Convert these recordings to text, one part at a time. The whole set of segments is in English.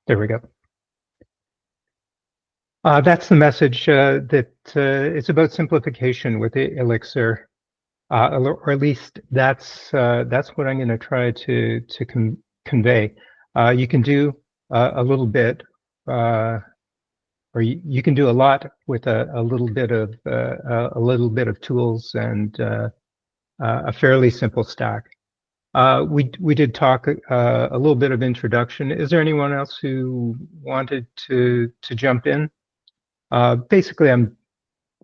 There we go. That's the message that it's about simplification with the Elixir, or at least that's what I'm going to try to convey. You can do a little bit, or you can do a lot with a little bit of tools and a fairly simple stack. We did talk a little bit of introduction. Is there anyone else who wanted to jump in? Basically, I'm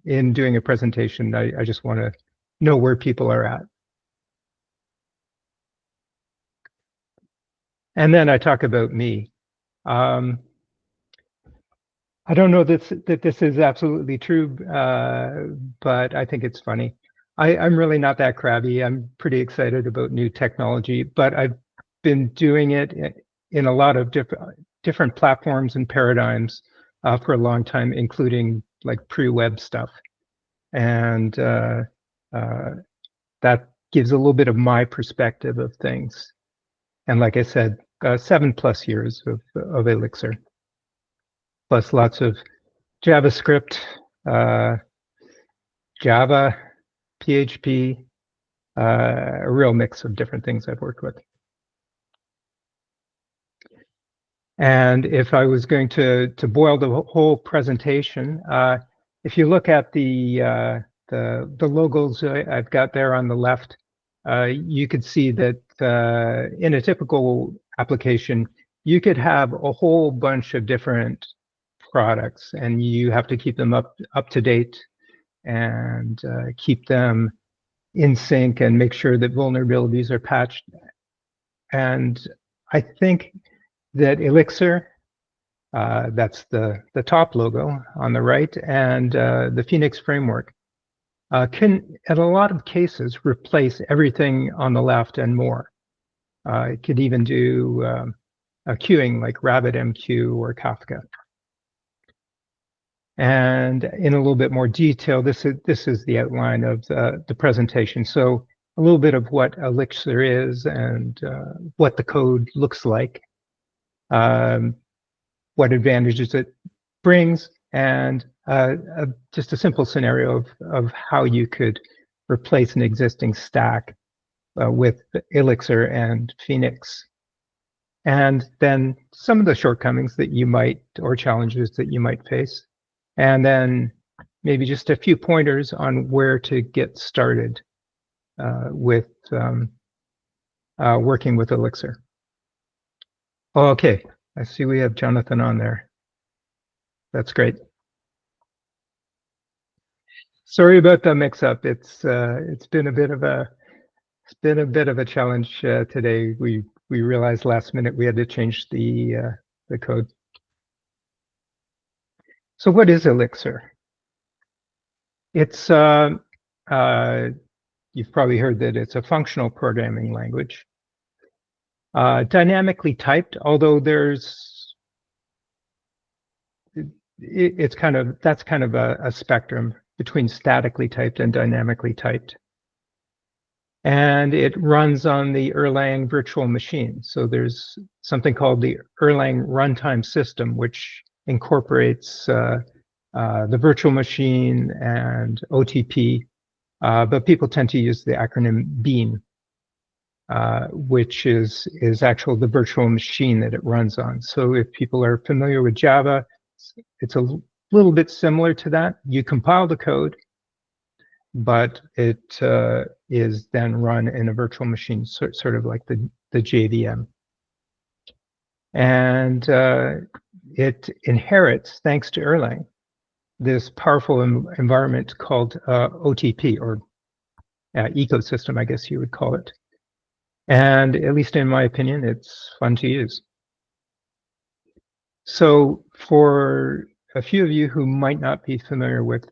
in doing a presentation. I just want to know where people are at. And then I talk about me. I don't know that this is absolutely true, but I think it's funny. I'm really not that crabby. I'm pretty excited about new technology, but I've been doing it in a lot of different platforms and paradigms for a long time, including like pre-web stuff. And that gives a little bit of my perspective of things. And like I said, 7+ years of Elixir, plus lots of JavaScript, Java, PHP, a real mix of different things I've worked with. And if I was going to boil the whole presentation, if you look at the logos I've got there on the left, you could see that in a typical application, you could have a whole bunch of different products, and you have to keep them up to date and keep them in sync and make sure that vulnerabilities are patched. And I think that Elixir, that's the top logo on the right, and the Phoenix framework can, in a lot of cases, replace everything on the left and more. It could even do a queuing like RabbitMQ or Kafka. And in a little bit more detail, this is the outline of the presentation. So a little bit of what Elixir is and what the code looks like, what advantages it brings, and just a simple scenario of how you could replace an existing stack with Elixir and Phoenix. And then some of the shortcomings that you might, or challenges that you might face. And then maybe just a few pointers on where to get started with working with Elixir. Oh, okay, I see we have Jonathan on there. That's great. Sorry about the mix-up. It's been a bit of a challenge today. We realized last minute we had to change the code. So what is Elixir? It's you've probably heard that it's a functional programming language. Dynamically typed, although that's kind of a spectrum between statically typed and dynamically typed. And it runs on the Erlang virtual machine. So there's something called the Erlang runtime system, which incorporates the virtual machine and OTP, but people tend to use the acronym BEAM, which is actually the virtual machine that it runs on. So if people are familiar with Java, it's a little bit similar to that. You compile the code, but it is then run in a virtual machine, sort of like the JVM. And it inherits, thanks to Erlang, this powerful environment called OTP, or ecosystem, I guess you would call it. And at least in my opinion, it's fun to use. So for a few of you who might not be familiar with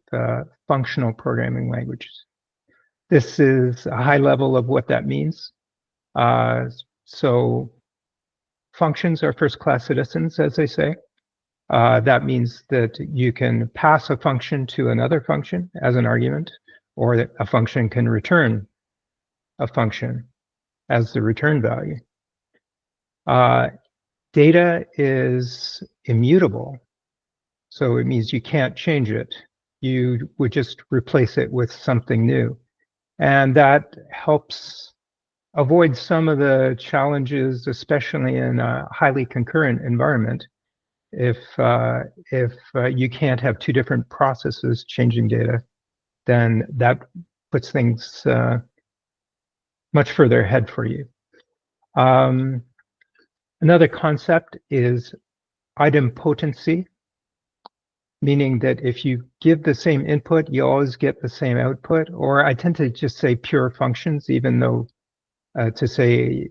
functional programming languages, this is a high level of what that means. So functions are first-class citizens, as they say. That means that you can pass a function to another function as an argument, or that a function can return a function as the return value. Data is immutable, so it means you can't change it. You would just replace it with something new. And that helps avoid some of the challenges, especially in a highly concurrent environment. If you can't have two different processes changing data, then that puts things much further ahead for you. Another concept is idempotency, meaning that if you give the same input, you always get the same output. Or I tend to just say pure functions, even though to say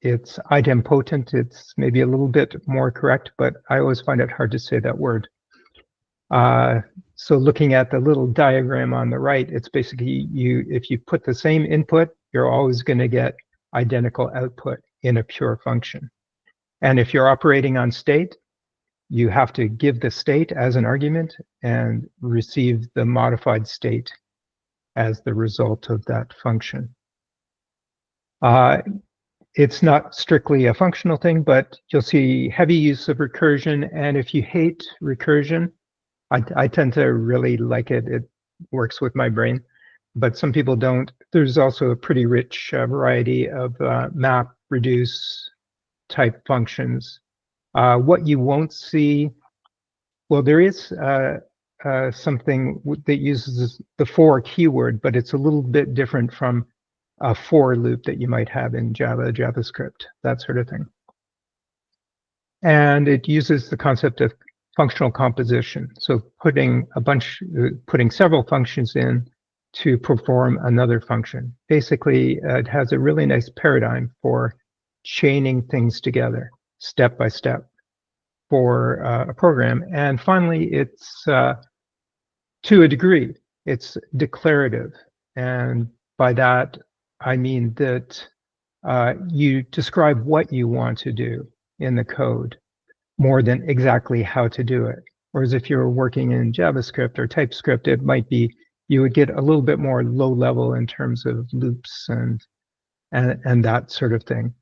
it's idempotent, it's maybe a little bit more correct, but I always find it hard to say that word. So looking at the little diagram on the right, it's basically if you put the same input, you're always going to get identical output in a pure function. And if you're operating on state, you have to give the state as an argument and receive the modified state as the result of that function. It's not strictly a functional thing, but you'll see heavy use of recursion. And if you hate recursion, I tend to really like it. It works with my brain, but some people don't. There's also a pretty rich variety of map, reduce type functions. What you won't see, well, there is something that uses the for keyword, but it's a little bit different from a for loop that you might have in Java, JavaScript, that sort of thing. And it uses the concept of functional composition. So putting several functions in to perform another function. Basically, it has a really nice paradigm for chaining things together, step by step, for a program. And finally, it's to a degree, it's declarative. And by that, I mean that you describe what you want to do in the code more than exactly how to do it. Whereas if you're working in JavaScript or TypeScript, it might be you would get a little bit more low level in terms of loops and that sort of thing.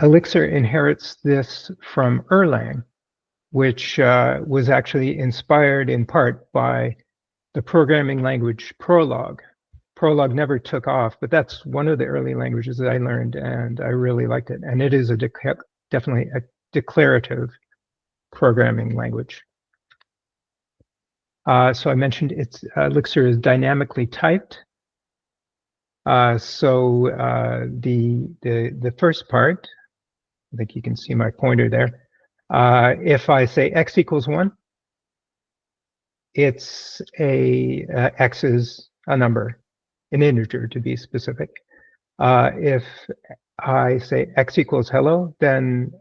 Elixir inherits this from Erlang, which was actually inspired in part by the programming language Prolog. Prolog never took off, but that's one of the early languages that I learned, and I really liked it. And it is definitely a declarative programming language. So I mentioned Elixir is dynamically typed. So the first part, I think you can see my pointer there. If I say x equals 1, it's x is a number, an integer to be specific. If I say x equals hello, then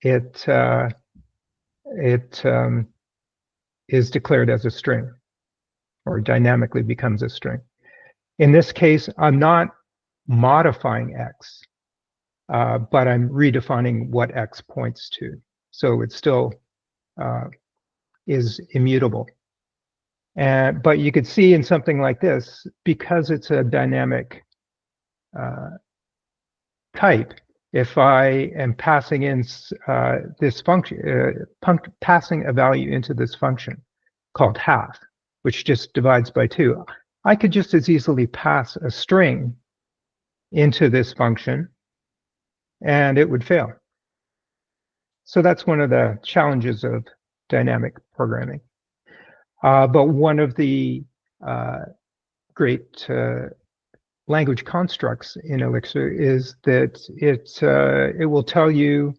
it is declared as a string, or dynamically becomes a string. In this case, I'm not modifying x, but I'm redefining what x points to. So it still is immutable. But you could see in something like this, because it's a dynamic type, if I am passing in this function, passing a value into this function called half, which just divides by 2, I could just as easily pass a string into this function and it would fail. So that's one of the challenges of dynamic programming. But one of the great language constructs in Elixir is that it will tell you,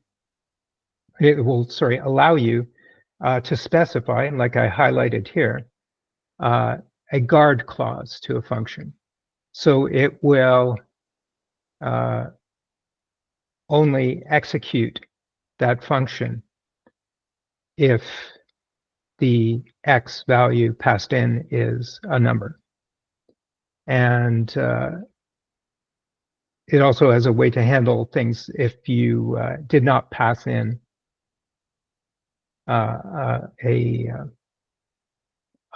it will, allow you to specify, like I highlighted here, a guard clause to a function. So it will only execute that function if the x value passed in is a number. And it also has a way to handle things if you did not pass in a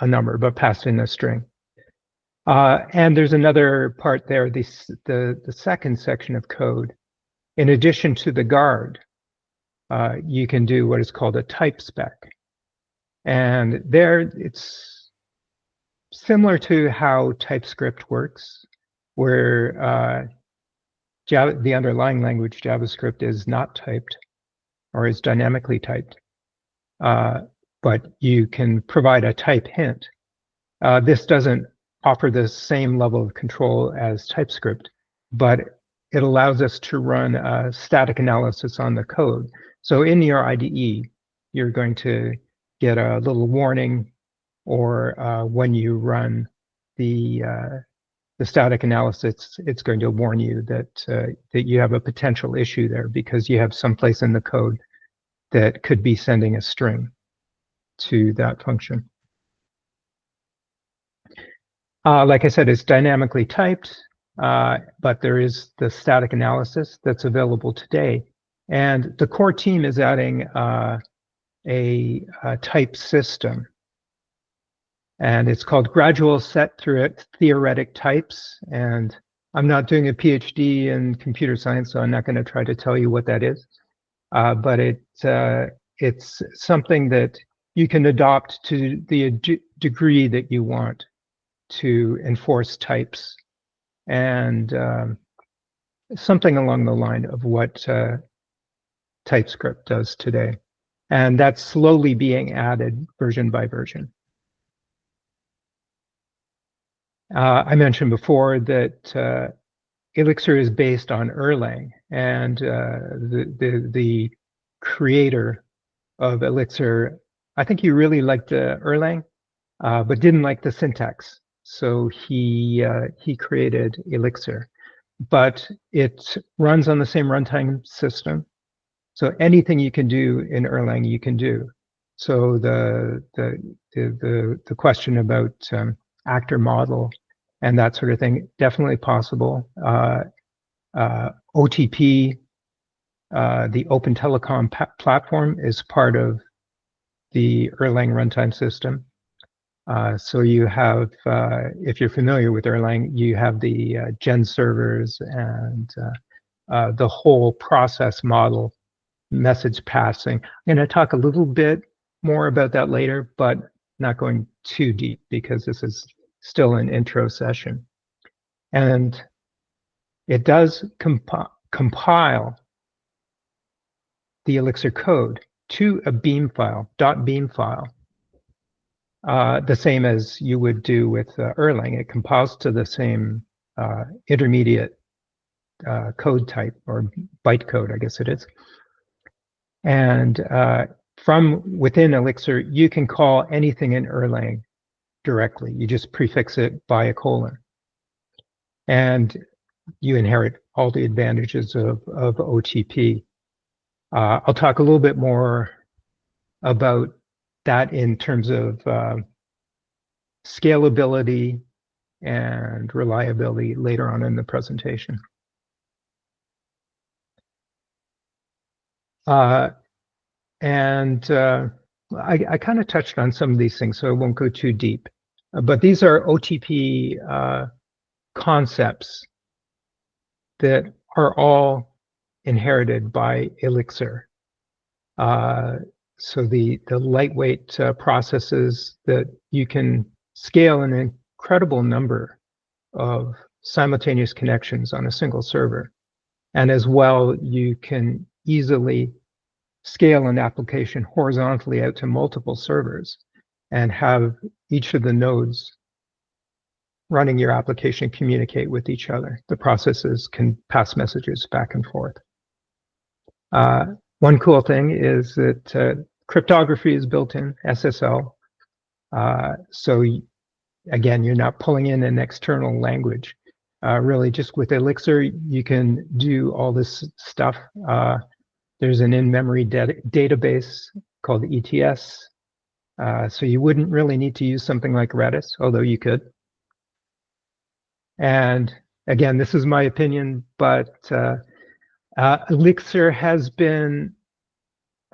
number, but passed in a string. And there's another part there, the second section of code, In addition to the guard, you can do what is called a type spec. And there it's similar to how TypeScript works, where the underlying language, JavaScript, is not typed or is dynamically typed. But you can provide a type hint. This doesn't offer the same level of control as TypeScript, but it allows us to run a static analysis on the code. So in your IDE, you're going to get a little warning, or when you run the static analysis, it's going to warn you that you have a potential issue there because you have someplace in the code that could be sending a string to that function. Like I said, it's dynamically typed, but there is the static analysis that's available today. And the core team is adding a type system. And it's called Gradual Set Theoretic Types. And I'm not doing a PhD in computer science, so I'm not going to try to tell you what that is. But it's something that you can adopt to the degree that you want to enforce types, and something along the line of what TypeScript does today. And that's slowly being added version by version. I mentioned before that Elixir is based on Erlang, and the creator of Elixir, I think he really liked Erlang, but didn't like the syntax. So he created Elixir, but it runs on the same runtime system. So anything you can do in Erlang, you can do. So the question about actor model and that sort of thing, definitely possible. OTP, the Open Telecom platform, is part of the Erlang runtime system. So you have, if you're familiar with Erlang, you have the gen servers and the whole process model, message passing. I'm going to talk a little bit more about that later, but not going too deep because this is still an intro session. And it does compile the Elixir code to a beam file, .beam file. The same as you would do with Erlang. It compiles to the same intermediate code type, or bytecode, I guess it is. And from within Elixir, you can call anything in Erlang directly. You just prefix it by a colon. And you inherit all the advantages of OTP. I'll talk a little bit more about that in terms of scalability and reliability later on in the presentation. I kind of touched on some of these things, so I won't go too deep. But these are OTP concepts that are all inherited by Elixir. So the lightweight processes that you can scale an incredible number of simultaneous connections on a single server. And as well, you can easily scale an application horizontally out to multiple servers and have each of the nodes running your application communicate with each other. The processes can pass messages back and forth. One cool thing is that cryptography is built in, SSL. So again, you're not pulling in an external language. Really, just with Elixir, you can do all this stuff. There's an in-memory database called ETS. So you wouldn't really need to use something like Redis, although you could. And again, this is my opinion, but Elixir has been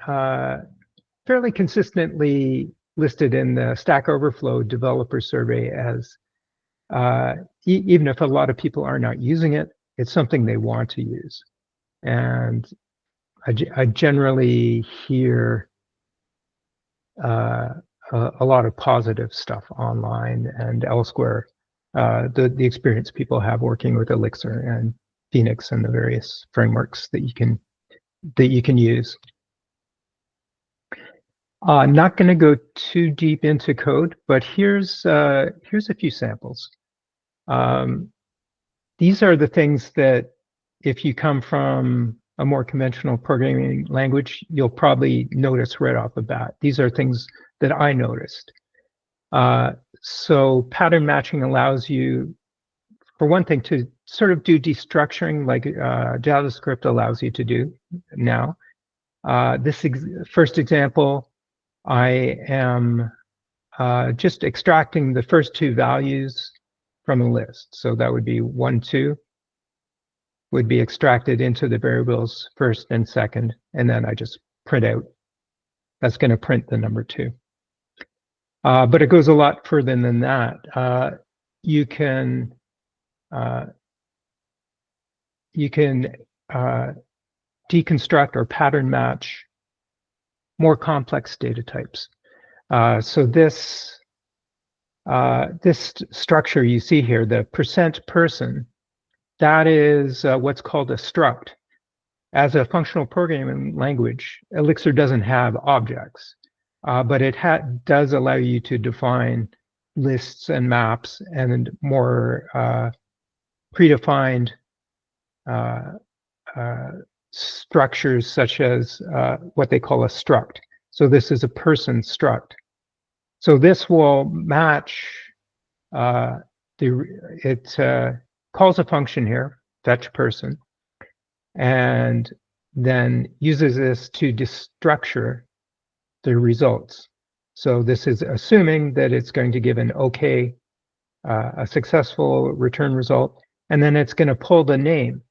fairly consistently listed in the Stack Overflow developer survey as, even if a lot of people are not using it, it's something they want to use. And I generally hear a lot of positive stuff online and elsewhere. The experience people have working with Elixir and Phoenix and the various frameworks that you can use. Not going to go too deep into code, but here's a few samples. These are the things that if you come from a more conventional programming language, you'll probably notice right off the bat. These are things that I noticed. So pattern matching allows you, for one thing, to sort of do destructuring like JavaScript allows you to do now. This first example, I am just extracting the first two values from a list. So that would be 1, 2 would be extracted into the variables first and second, and then I just print out. That's going to print the number 2. But it goes a lot further than that. You can deconstruct or pattern match more complex data types. So this structure you see here, the %person, that is what's called a struct. As a functional programming language, Elixir doesn't have objects, but it does allow you to define lists and maps and more predefined structures such as what they call a struct. So this is a person struct. So this will match, it calls a function here, fetch person, and then uses this to destructure the results. So this is assuming that it's going to give an OK, a successful return result, and then it's going to pull the name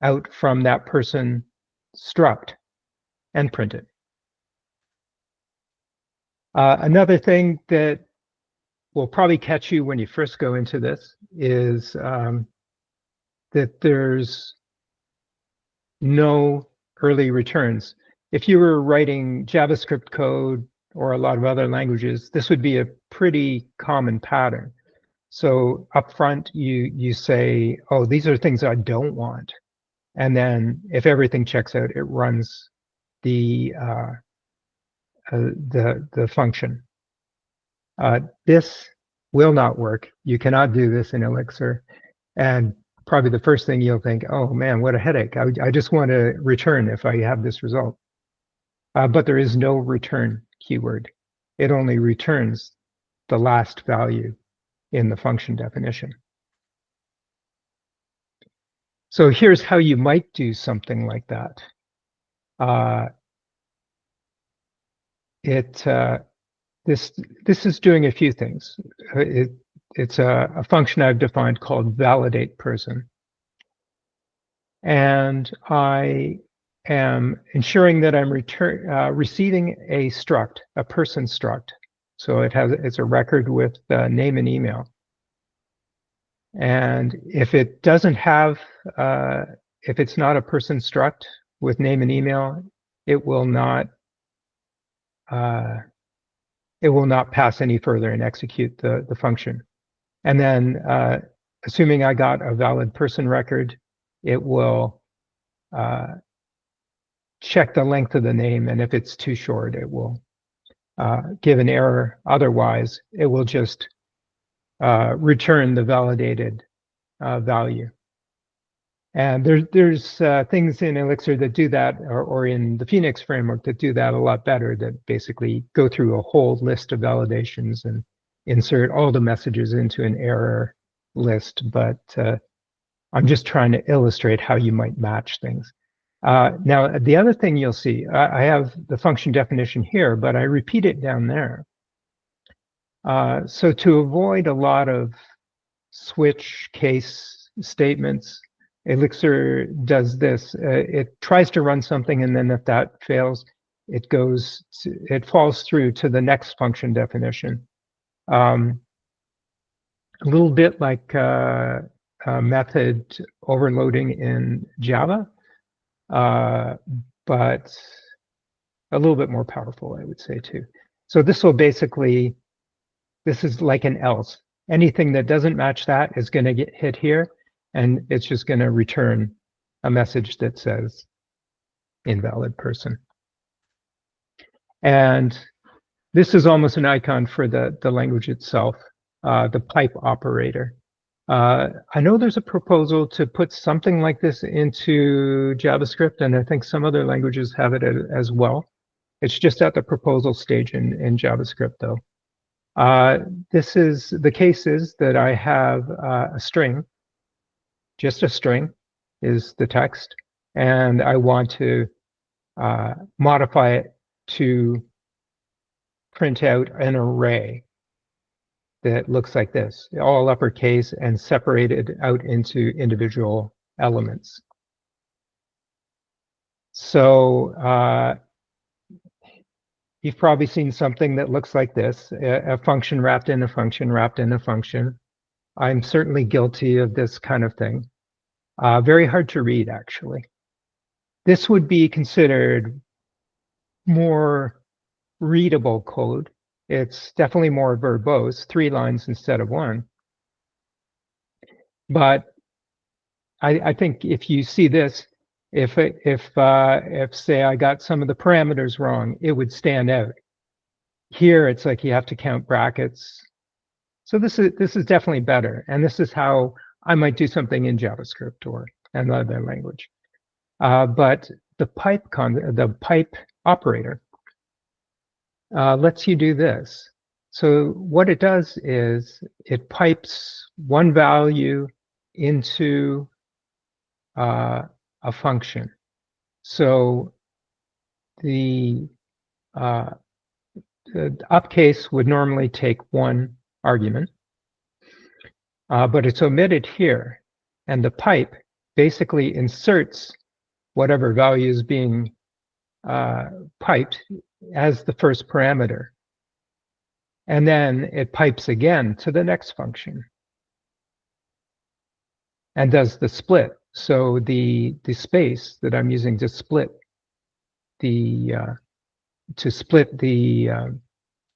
out from that person struct and print it. Another thing that will probably catch you when you first go into this is that there's no early returns. If you were writing JavaScript code or a lot of other languages, this would be a pretty common pattern. So up front, you say, oh, these are things I don't want. And then if everything checks out, it runs the function. This will not work. You cannot do this in Elixir. And probably the first thing you'll think, oh man, what a headache. I just want to return if I have this result. But there is no return keyword. It only returns the last value in the function definition. So here's how you might do something like that. This is doing a few things. It's a function I've defined called validate person. And I am ensuring that I'm receiving a struct, a person struct. So it's a record with name and email. And if it doesn't have, if it's not a person struct with name and email, it will not pass any further and execute the function. And then, assuming I got a valid person record, it will check the length of the name, and if it's too short, it will give an error. Otherwise, it will just return the validated value. And there's things in Elixir that do that, or in the Phoenix framework that do that a lot better, that basically go through a whole list of validations and insert all the messages into an error list. But I'm just trying to illustrate how you might match things. Now, the other thing you'll see, I have the function definition here, but I repeat it down there. So to avoid a lot of switch case statements, Elixir does this. It tries to run something, and then if that fails, it falls through to the next function definition. A little bit like method overloading in Java. but a little bit more powerful, I would say, too. So this will basically, this is like an else. Anything that doesn't match that is going to get hit here, and it's just going to return a message that says invalid person. And this is almost an icon for the language itself, the pipe operator. I know there's a proposal to put something like this into JavaScript, and I think some other languages have it as well. It's just at the proposal stage in JavaScript, though. This is the case is that I have a string, just a string is the text, and I want to modify it to print out an array that looks like this, all uppercase and separated out into individual elements. So you've probably seen something that looks like this, a function wrapped in a function wrapped in a function. I'm certainly guilty of this kind of thing. Very hard to read, actually. This would be considered more readable code. It's definitely more verbose, 3 lines instead of 1. But I think if you see this, if say I got some of the parameters wrong, it would stand out. Here it's like you have to count brackets. So this is definitely better, and this is how I might do something in JavaScript or another language. But the pipe operator lets you do this. So what it does is it pipes one value into a function. So the upcase would normally take 1 argument, but it's omitted here, and the pipe basically inserts whatever value is being piped as the first parameter, and then it pipes again to the next function and does the split. So the space that I'm using to split the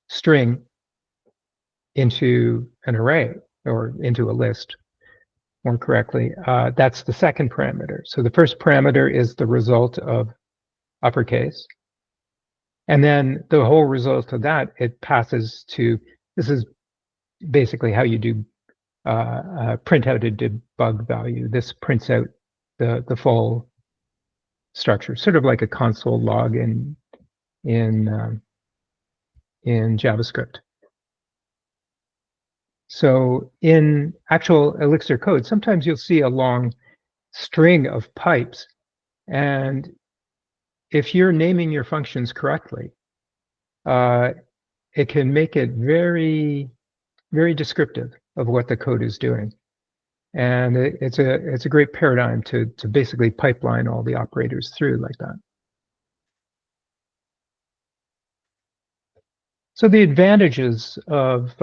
string into an array, or into a list more correctly, that's the second parameter. So the first parameter is the result of uppercase, and then the whole result of that, it passes to, this is basically how you do print out a debug value. This prints out the full structure, sort of like a console log in JavaScript. So in actual Elixir code, sometimes you'll see a long string of pipes, and if you're naming your functions correctly, it can make it very, very descriptive of what the code is doing. And it's a great paradigm to basically pipeline all the operators through like that. So the advantages of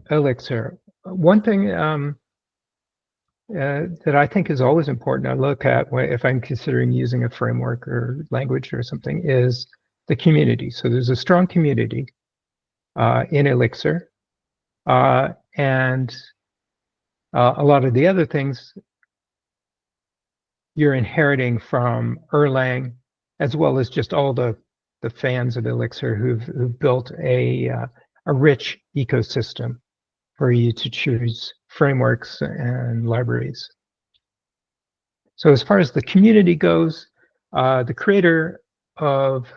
Elixir. One thing that I think is always important to look at if I'm considering using a framework or language or something is the community. So there's a strong community in Elixir, and a lot of the other things you're inheriting from Erlang, as well as just all the fans of Elixir who've built a rich ecosystem for you to choose frameworks and libraries. So as far as the community goes, the creator of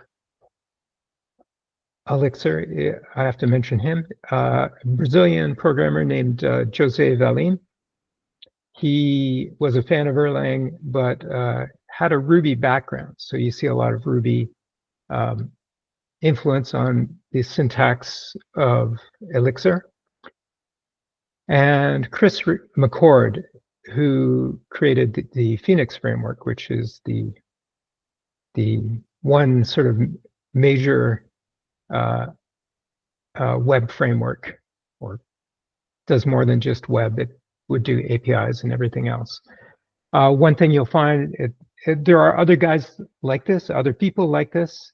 Elixir, I have to mention him, a Brazilian programmer named José Valim. He was a fan of Erlang, but had a Ruby background. So you see a lot of Ruby influence on the syntax of Elixir. And Chris McCord, who created the Phoenix framework, which is the one sort of major web framework, or does more than just web. It would do APIs and everything else. One thing you'll find, there are other guys like this, other people like this,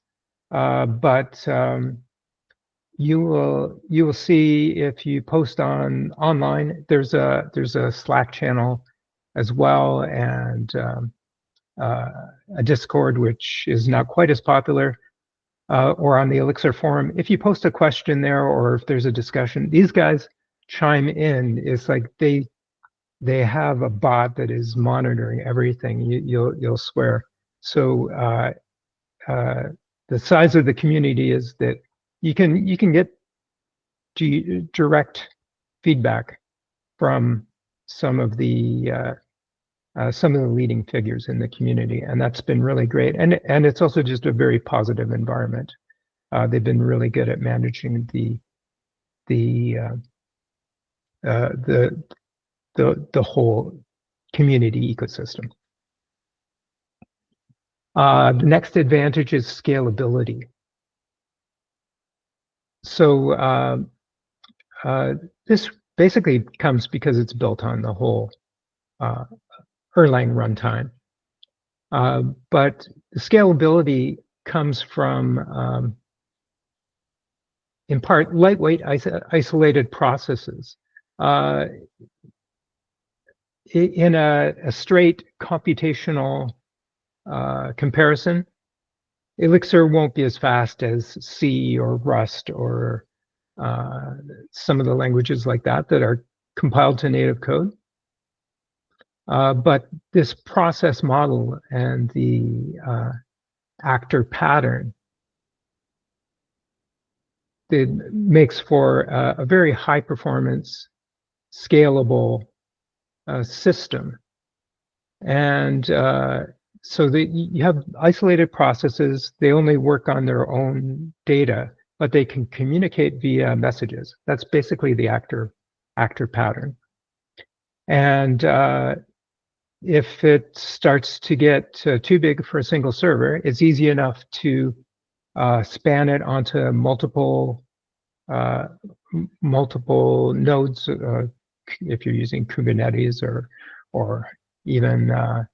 but you will see if you post online. There's a Slack channel as well, and a Discord, which is not quite as popular, or on the Elixir forum. If you post a question there, or if there's a discussion, these guys chime in. It's like they have a bot that is monitoring everything. You'll swear. So the size of the community is that you can get direct feedback from some of the leading figures in the community, and that's been really great. And it's also just a very positive environment. They've been really good at managing the whole community ecosystem. The next advantage is scalability. So this basically comes because it's built on the whole Erlang runtime. But the scalability comes from, in part, lightweight isolated processes. In a straight computational comparison, Elixir won't be as fast as C or Rust or some of the languages like that are compiled to native code. But this process model and the actor pattern, it makes for a very high performance, scalable system. And so you have isolated processes. They only work on their own data, but they can communicate via messages. That's basically the actor pattern. And if it starts to get too big for a single server, it's easy enough to span it onto multiple nodes, if you're using Kubernetes or even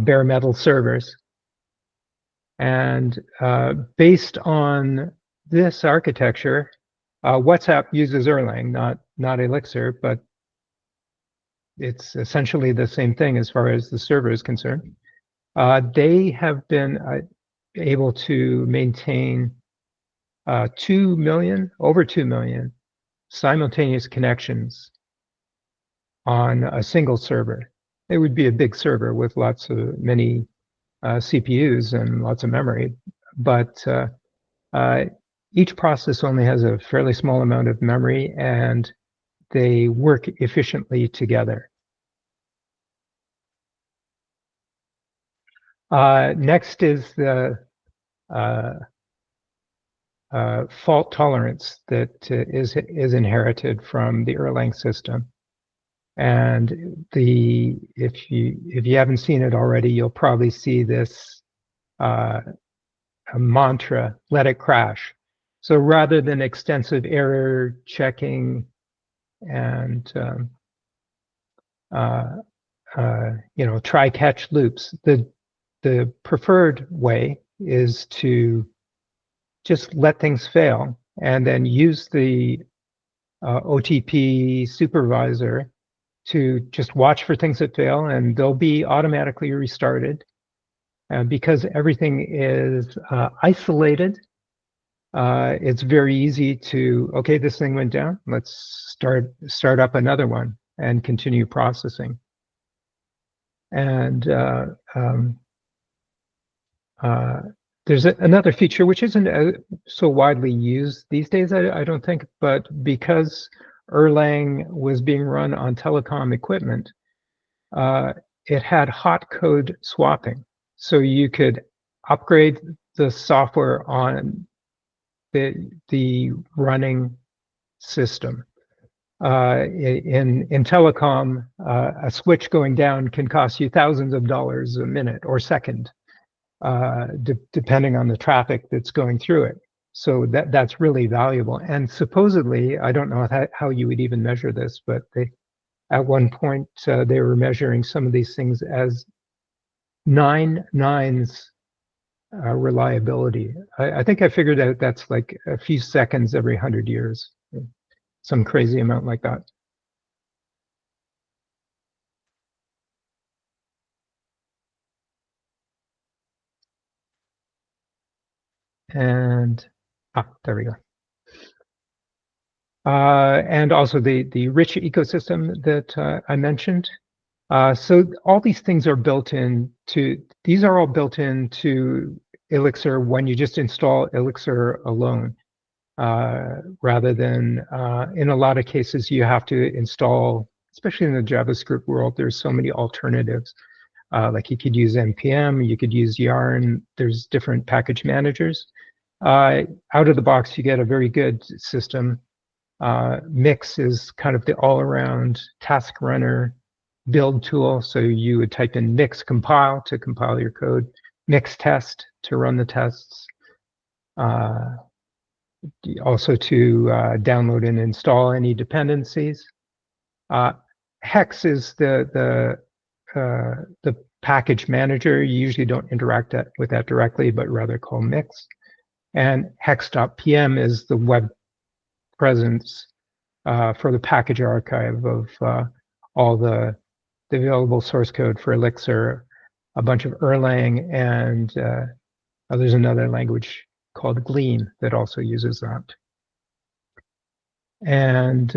bare metal servers. And based on this architecture, WhatsApp uses Erlang, not Elixir, but it's essentially the same thing as far as the server is concerned. They have been able to maintain over 2 million simultaneous connections on a single server. It would be a big server with many CPUs and lots of memory, but each process only has a fairly small amount of memory, and they work efficiently together. Next is the fault tolerance that is inherited from the Erlang system. And if you haven't seen it already, you'll probably see this a mantra: let it crash. So rather than extensive error checking and try catch loops, the preferred way is to just let things fail and then use the OTP supervisor to just watch for things that fail, and they'll be automatically restarted. Because everything is isolated, it's very easy to, okay, this thing went down, let's start up another one and continue processing. And there's another feature which isn't so widely used these days, I don't think, but because Erlang was being run on telecom equipment, it had hot code swapping. So you could upgrade the software on the running system. In telecom, a switch going down can cost you thousands of dollars a minute or second, depending on the traffic that's going through it. So that's really valuable. And supposedly, I don't know how you would even measure this, but at one point they were measuring some of these things as 9 nines reliability. I think I figured out that's like a few seconds every 100 years, some crazy amount like that. And there we go. And also the rich ecosystem that I mentioned. So all these things are built into, these are all built into Elixir when you just install Elixir alone, rather than in a lot of cases you have to install, especially in the JavaScript world, there's so many alternatives. Like you could use npm, you could use yarn, there's different package managers. Out of the box, you get a very good system. Mix is kind of the all-around task runner build tool. So you would type in mix compile to compile your code, mix test to run the tests, also to download and install any dependencies. Hex is the package manager. You usually don't interact with that directly, but rather call mix. And hex.pm is the web presence for the package archive of all the available source code for Elixir, a bunch of Erlang, and there's another language called Glean that also uses that. And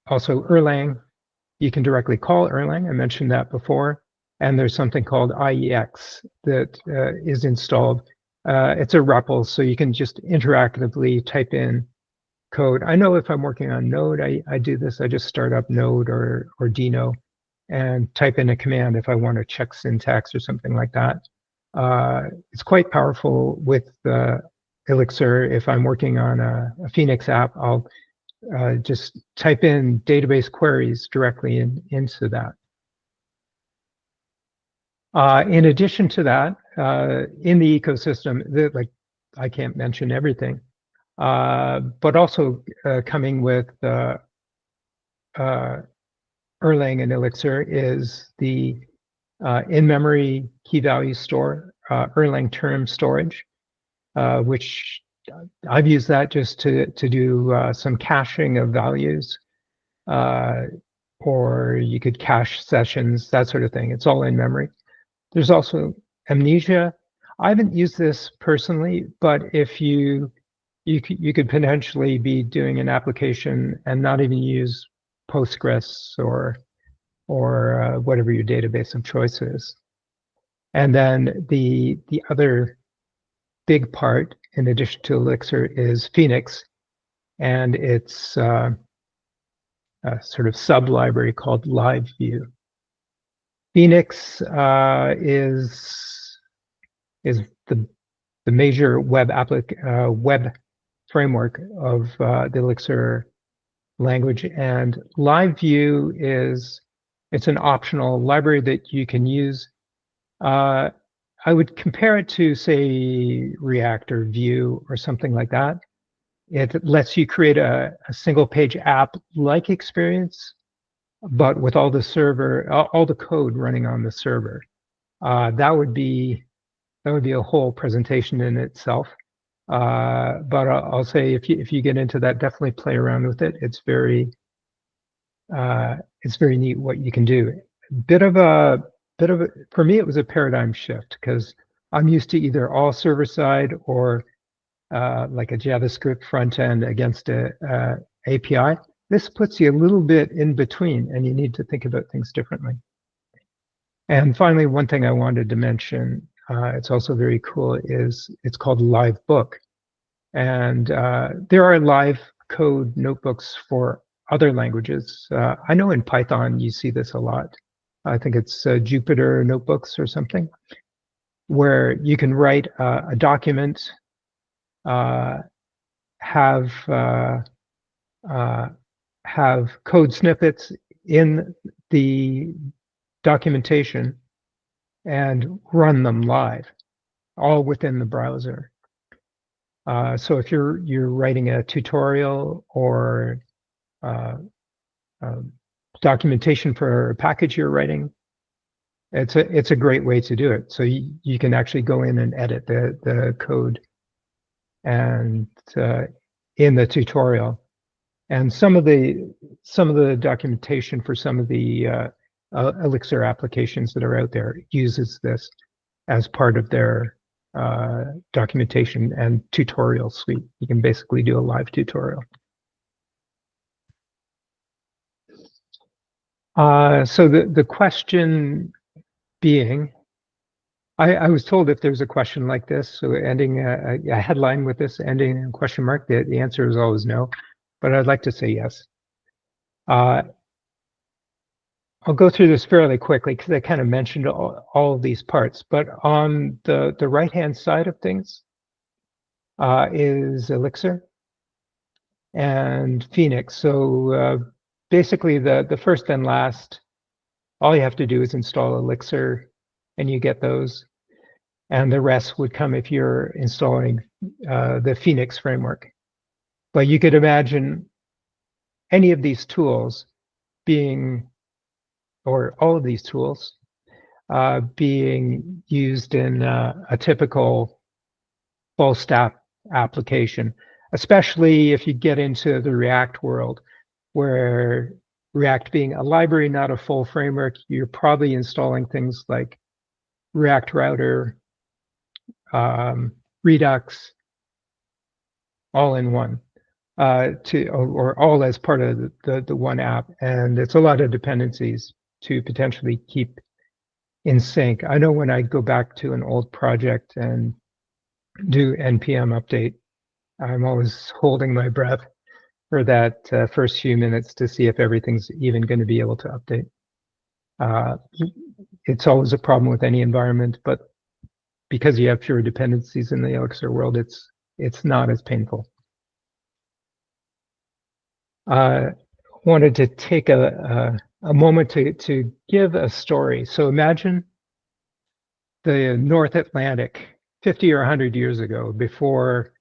also Erlang, you can directly call Erlang. I mentioned that before. And there's something called IEX that is installed. It's a REPL, so you can just interactively type in code. I know if I'm working on Node, I do this. I just start up Node or Dino and type in a command if I want to check syntax or something like that. It's quite powerful with Elixir. If I'm working on a Phoenix app, I'll just type in database queries directly into that. In addition to that, in the ecosystem, like I can't mention everything, but also coming with Erlang and Elixir is the in-memory key value store, Erlang term storage, which I've used that just to do some caching of values, or you could cache sessions, that sort of thing. It's all in memory. There's also Amnesia. I haven't used this personally, but if you could potentially be doing an application and not even use Postgres or whatever your database of choice is. And then the other big part, in addition to Elixir, is Phoenix, and it's a sort of sub-library called LiveView. Phoenix is the major web framework of the Elixir language, and LiveView it's an optional library that you can use. I would compare it to, say, React or Vue or something like that. It lets you create a single page app-like experience, but with all the code running on the server. That would be a whole presentation in itself. But I'll say if you get into that, definitely play around with it. It's very neat what you can do. For me, it was a paradigm shift because I'm used to either all server side or like a JavaScript front end against a API. This puts you a little bit in between, and you need to think about things differently. And finally, one thing I wanted to mention, it's also very cool, is it's called Live Book. And there are live code notebooks for other languages. I know in Python you see this a lot. I think it's Jupyter notebooks or something, where you can write a document, have code snippets in the documentation and run them live, all within the browser. So if you're writing a tutorial or documentation for a package you're writing, It's a great way to do it. So you can actually go in and edit the code and in the tutorial. And some of the documentation for some of the Elixir applications that are out there uses this as part of their documentation and tutorial suite. You can basically do a live tutorial. So the question being, I was told if there's a question like this, so ending a headline with this ending in a question mark, the answer is always no, but I'd like to say yes. I'll go through this fairly quickly because I kind of mentioned all of these parts, but on the right-hand side of things is Elixir and Phoenix. So basically the first and last, all you have to do is install Elixir and you get those. And the rest would come if you're installing the Phoenix framework. But you could imagine any of these tools being, or all of these tools being used in a typical full stack application, especially if you get into the React world, where React being a library, not a full framework, you're probably installing things like React Router, Redux, all in one, or all as part of the one app. And it's a lot of dependencies to potentially keep in sync. I know when I go back to an old project and do npm update, I'm always holding my breath for that first few minutes to see if everything's even going to be able to update. It's always a problem with any environment, but because you have fewer dependencies in the Elixir world, it's not as painful. Wanted to take a moment to give a story. So imagine the North Atlantic 50 or 100 years ago, before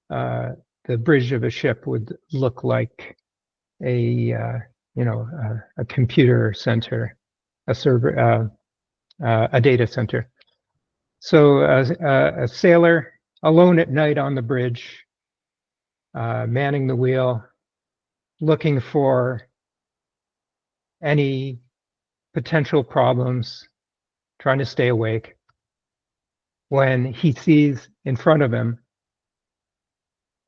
the bridge of a ship would look like a computer center, a server, a data center. So a sailor alone at night on the bridge, manning the wheel, looking for any potential problems, trying to stay awake, when he sees in front of him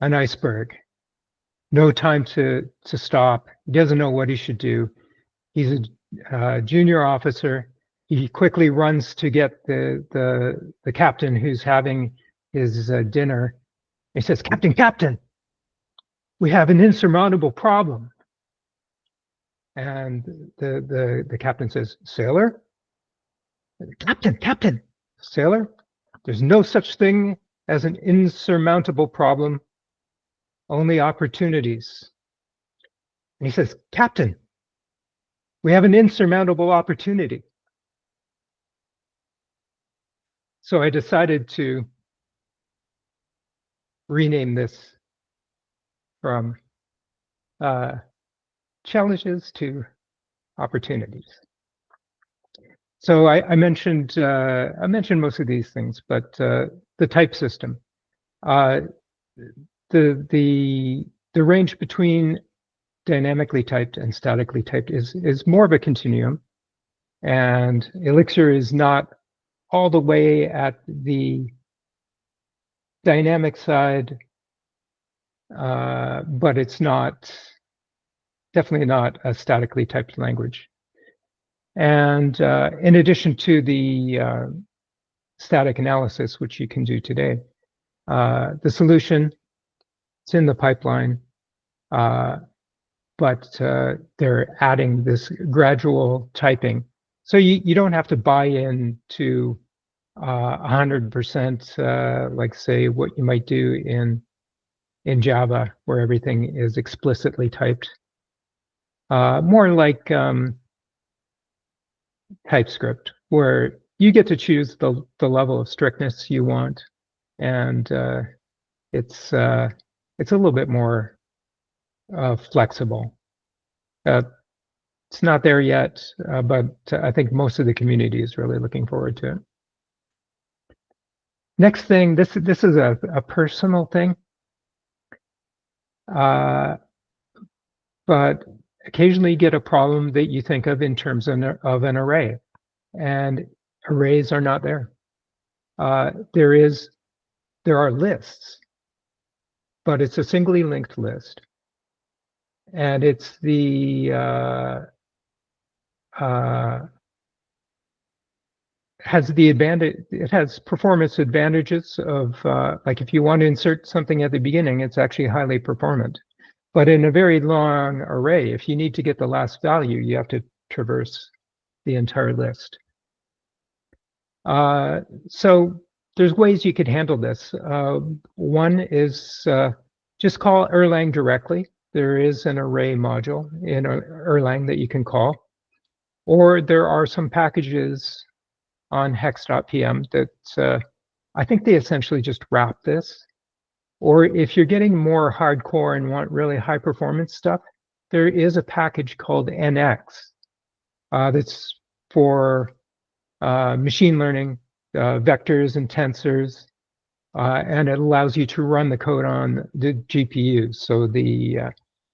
an iceberg. No time to stop. He doesn't know what he should do. He's a junior officer. He quickly runs to get the captain who's having his dinner. He says, Captain, we have an insurmountable problem." And the captain says, "Sailor?" Captain, sailor, there's no such thing as an insurmountable problem, only opportunities. And he says, "Captain, we have an insurmountable opportunity." So I decided to rename this from challenges to opportunities. So I mentioned most of these things, but the type system, the range between dynamically typed and statically typed is more of a continuum, and Elixir is not all the way at the dynamic side, but it's definitely not a statically typed language. And in addition to the static analysis, which you can do today, the solution, it's in the pipeline, but they're adding this gradual typing. So you don't have to buy in to 100%, like say what you might do in Java, where everything is explicitly typed. More like TypeScript, where you get to choose the level of strictness you want, and it's a little bit more flexible. It's not there yet, but I think most of the community is really looking forward to it. Next thing, this is a personal thing, but occasionally you get a problem that you think of in terms of an array, and arrays are not there. There are lists, but it's a singly linked list, and it's the has the advantage. It has performance advantages of like if you want to insert something at the beginning, it's actually highly performant. But in a very long array, if you need to get the last value, you have to traverse the entire list. So there's ways you could handle this. One is just call Erlang directly. There is an array module in Erlang that you can call. Or there are some packages on hex.pm that I think they essentially just wrap this. Or if you're getting more hardcore and want really high performance stuff, there is a package called NX that's for machine learning, vectors and tensors, and it allows you to run the code on the GPUs. So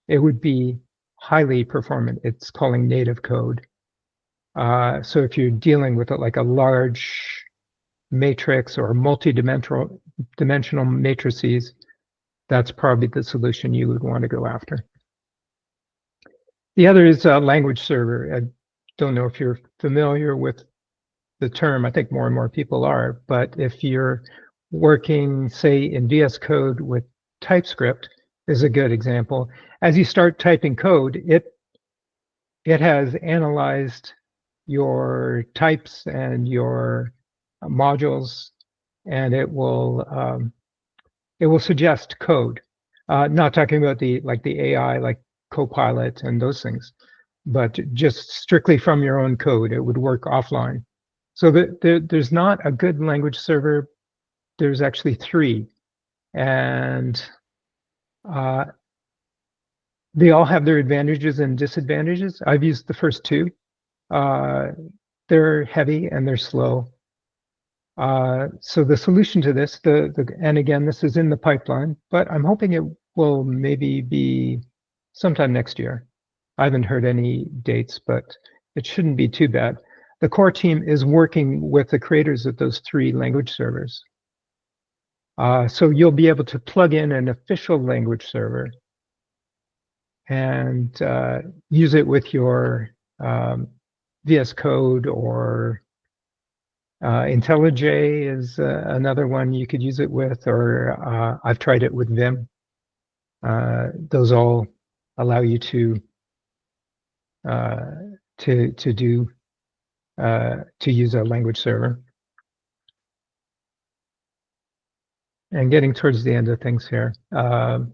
it would be highly performant. It's calling native code. So if you're dealing with it like a large matrix or multi-dimensional matrices, that's probably the solution you would want to go after. The other is a language server. I don't know if you're familiar with the term. I think more and more people are. But if you're working, say, in VS Code with TypeScript, is a good example. As you start typing code, it has analyzed your types and your modules, and it will suggest code. Not talking about the AI, like Copilot and those things, but just strictly from your own code. It would work offline. So there's not a good language server. There's actually three, and they all have their advantages and disadvantages. I've used the first two. They're heavy and they're slow. So the solution to this, and again, this is in the pipeline, but I'm hoping it will maybe be sometime next year. I haven't heard any dates, but it shouldn't be too bad. The core team is working with the creators of those three language servers. So you'll be able to plug in an official language server and use it with your VS Code, or IntelliJ is another one you could use it with, or I've tried it with Vim. Those all allow you to use a language server. And getting towards the end of things here, how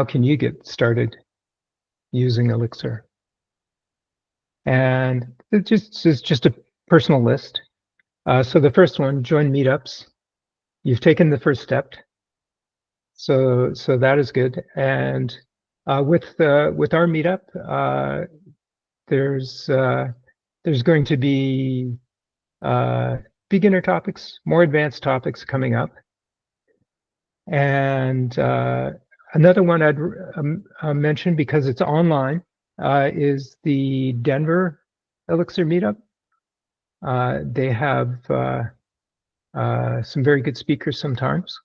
can you get started using Elixir? And it's just a personal list. So the first one, join meetups. You've taken the first step. So that is good. And with our meetup, there's going to be beginner topics, more advanced topics coming up. And another one I'd mention, because it's online, is the Denver Elixir meetup. They have some very good speakers sometimes.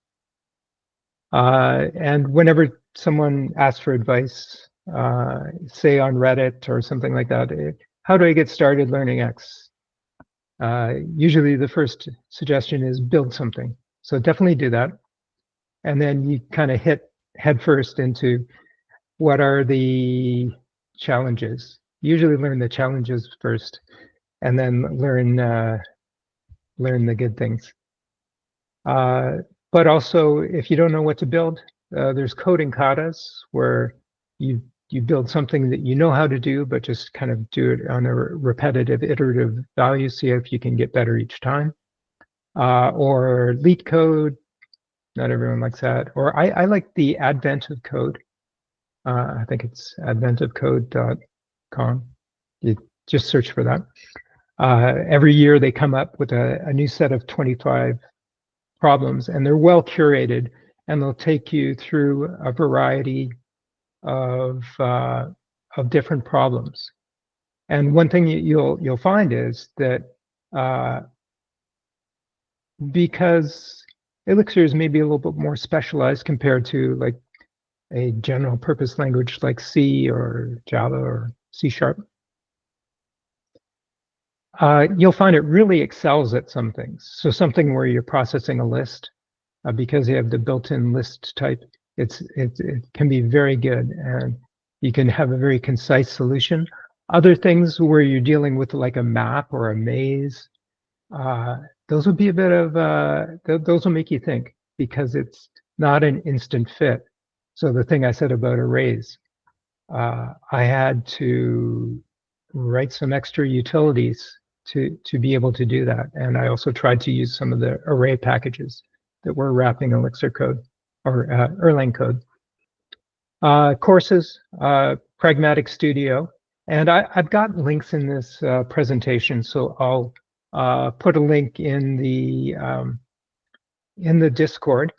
And whenever someone asks for advice, say on Reddit or something like that, how do I get started learning X? Usually the first suggestion is build something. So definitely do that. And then you kind of hit headfirst into what are the challenges. Usually learn the challenges first, and then learn the good things. But also, if you don't know what to build, there's coding katas where you build something that you know how to do, but just kind of do it on a repetitive, iterative value, see if you can get better each time. Or leet code. Not everyone likes that. Or I like the advent of code. I think it's adventofcode.org. elixir.com. You just search for that. Every year they come up with a new set of 25 problems, and they're well curated, and they'll take you through a variety of different problems. And one thing you'll find is that because Elixir is maybe a little bit more specialized compared to like a general purpose language like C or Java or C#, you'll find it really excels at some things. So something where you're processing a list, because you have the built-in list type, it can be very good, and you can have a very concise solution. Other things where you're dealing with like a map or a maze, those would be a bit of, those will make you think, because it's not an instant fit. So the thing I said about arrays, I had to write some extra utilities to be able to do that. And I also tried to use some of the array packages that were wrapping Elixir code or Erlang code. Courses, Pragmatic Studio. And I've got links in this presentation, so I'll put a link in the Discord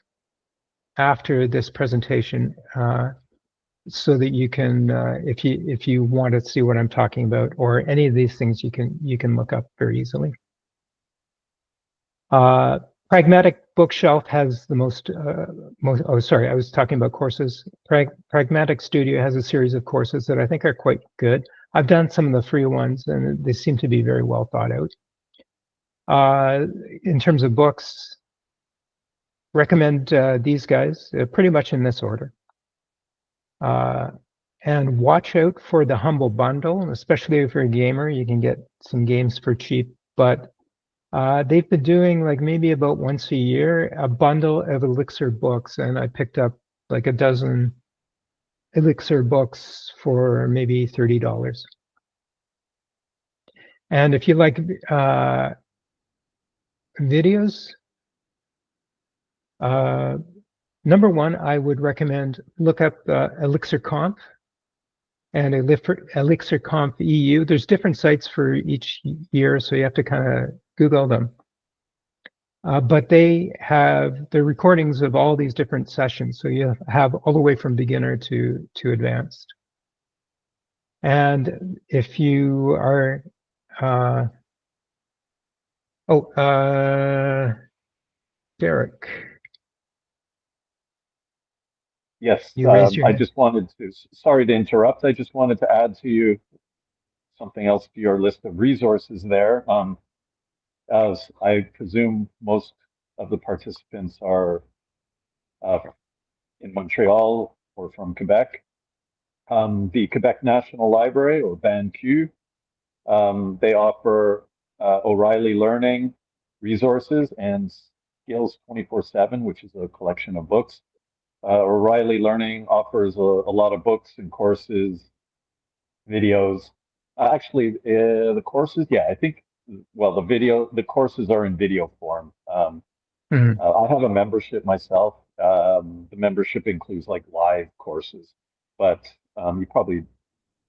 after this presentation, so that you can, if you want to see what I'm talking about, or any of these things, you can look up very easily. Pragmatic Bookshelf has the most. Oh, sorry, I was talking about courses. Pragmatic Studio has a series of courses that I think are quite good. I've done some of the free ones, and they seem to be very well thought out. In terms of books, recommend these guys, pretty much in this order. And watch out for the Humble Bundle, especially if you're a gamer. You can get some games for cheap, but they've been doing like maybe about once a year a bundle of Elixir books, and I picked up like a dozen Elixir books for maybe $30. And if you like videos, number one, I would recommend look up Elixir Conf and Elixir Conf EU. There's different sites for each year, so you have to kind of Google them. But they have the recordings of all these different sessions, so you have all the way from beginner to advanced. And if you are, Derek. Yes, I just wanted to, sorry to interrupt, I just wanted to add to you something else to your list of resources there. As I presume most of the participants are in Montreal or from Quebec, the Quebec National Library, or BANQ, they offer O'Reilly Learning resources and Skills 24/7, which is a collection of books. O'Reilly Learning offers a lot of books and courses, videos. Actually, the courses, yeah, I think, well, the courses are in video form. I have a membership myself. The membership includes like live courses, but you probably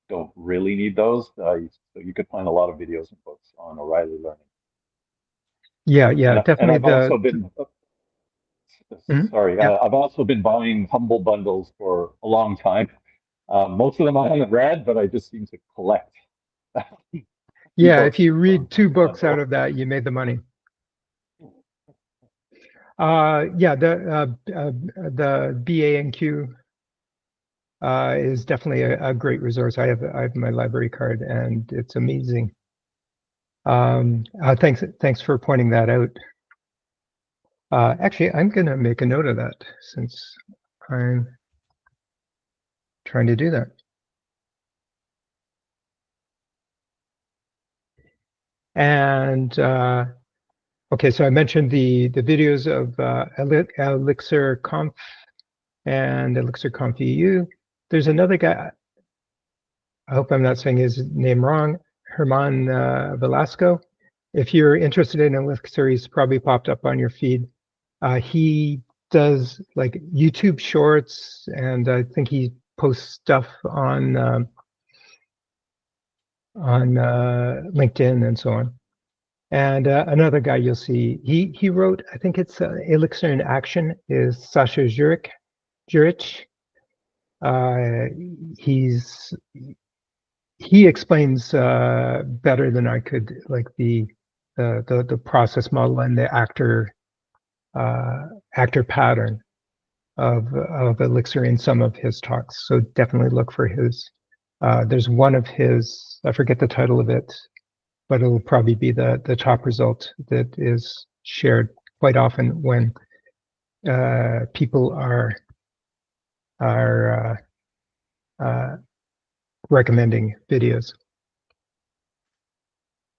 don't really need those. So you could find a lot of videos and books on O'Reilly Learning. Yeah, definitely. And I've also been, sorry, I've also been buying Humble Bundles for a long time. Most of them I haven't read, but I just seem to collect. Yeah, if you read 2 books out of that, you made the money. Yeah, the BANQ is definitely a great resource. I have my library card, and it's amazing. Thanks for pointing that out. Actually, I'm going to make a note of that since I'm trying to do that. And okay, so I mentioned the videos of Elixir Conf and Elixir Conf EU. There's another guy, I hope I'm not saying his name wrong, Herman Velasco. If you're interested in Elixir, he's probably popped up on your feed. He does like YouTube shorts, and I think he posts stuff on on LinkedIn and so on. And another guy you'll see, he wrote, I think it's Elixir in Action, is Sasha Jurich. He's he explains better than I could, like the process model and the actor pattern of Elixir in some of his talks. So definitely look for his. There's one of his, I forget the title of it, but it'll probably be the top result that is shared quite often when people are recommending videos.